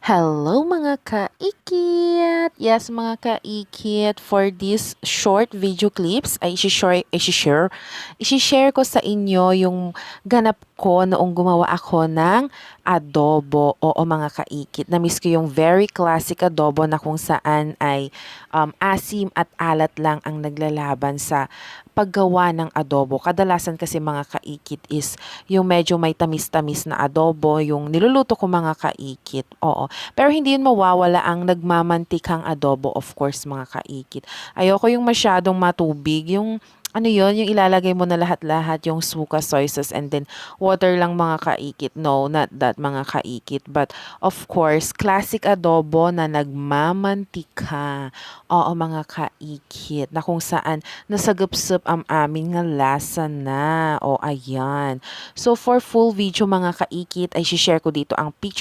Hello mga kaikit! Yes mga kaikit, for this short video clips ay isi-share ko sa inyo yung ganap ko noong gumawa ako ng adobo. Oo mga kaikit, na-miss ko yung very classic adobo na kung saan ay asim at alat lang ang naglalaban sa paggawa ng adobo. Kadalasan kasi mga kaikit is yung medyo may tamis-tamis na adobo, yung niluluto ko mga kaikit. Oo. Pero hindi yun mawawala ang nagmamantikang adobo, of course, mga kaikit. Ayoko yung masyadong matubig, yung ano yun, yung ilalagay mo na lahat-lahat, yung suka, soy sauce, and then water lang mga kaikit. No, not that mga kaikit. But, of course, classic adobo na nagmamantika. Oo, mga kaikit. Na kung saan nasagupsup ang aming nga lasa na. O, ayan. So, for full video mga kaikit, ay share ko dito ang picture